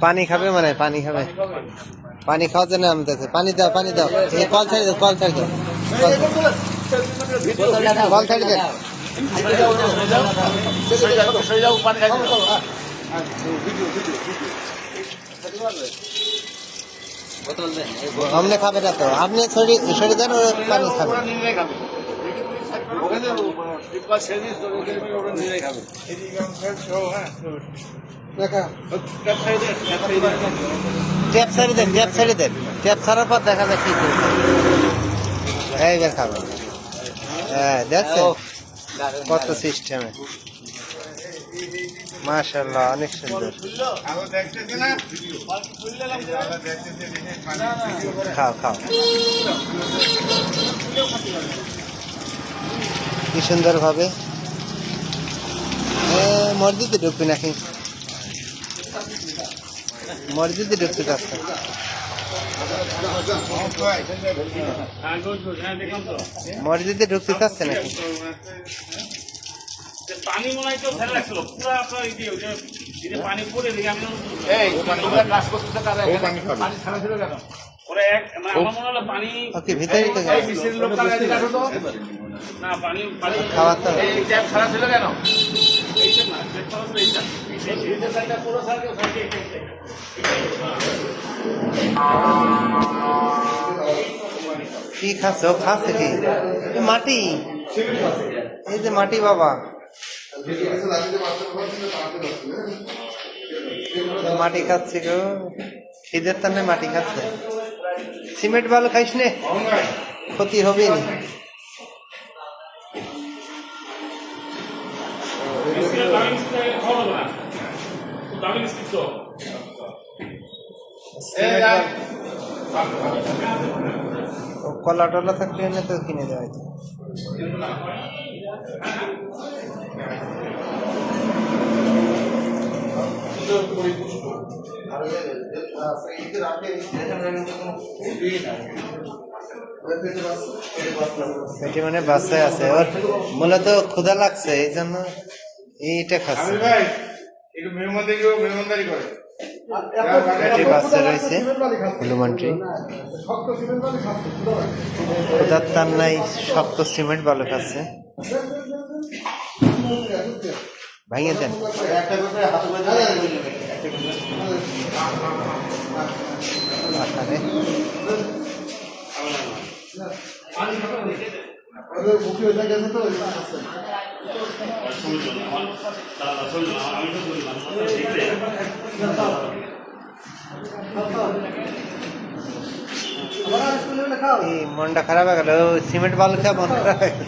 পানি খাবে মানে পানি খাবে পানি খাওয়ার জন্য নামতেছে পানি দাও এই কল ছাড়ি দাও কল ছাড়ি দাও কল ছাড়ি দেন हमने खाबे ना तो आपने छोड़ी देन और पानी खाबे टैप सारी देन टैप सारा पर देखा जाए की এই বের খাবে হ্যাঁ দেখছো কত সিস্টেমে মাশাআল্লাহ অনেক সুন্দর খাও খাও কি সুন্দর ভাবে মসজিদে ঢুকবি নাকি মসজিদে ঢুকতে চাচ্ছে মসজিদে ঢুকতে চাচ্ছে নাকি পানি মনে হয় কেউ ফেলে রাখছিল পুরো আপনার পানি পড়ে দিকে আমি কাজ করতে পানি ছাড়া ছিল কেন ওরা এক মানে আমার মনে হলো পানি ওকে ভিতরে তো না পানি পানি খাওয়া তো এই ট্যাপ ছাড়া ছিল কেন এইটা না ট্যাপ ছাড়া ছিল এইটা সাইডটা পুরো সাইডে কি খাচ্ছে ও খাচ্ছে কি মাটি এই যে মাটি বাবা মাটি খাচ্ছে গো খিদের টানে মাটি খাচ্ছে সিমেন্ট বালু খাইস নে ক্ষতি হবে না কলা টলা থাকলে না তো কিনে দেওয়া হয়তো এটি মানে বাসায় আছে ওর মূলত ক্ষুধা লাগছে এই জন্য এইটা খাচ্ছে এটি বাচ্চা রয়েছে হনুমানটি ক্ষুধার তার নাই শক্ত সিমেন্ট বালু খাচ্ছে ভাঙিয়ে দেন মনটা খারাপ হয়ে গেল সিমেন্ট বালু খেয়ে মন খারাপ হয়ে গেল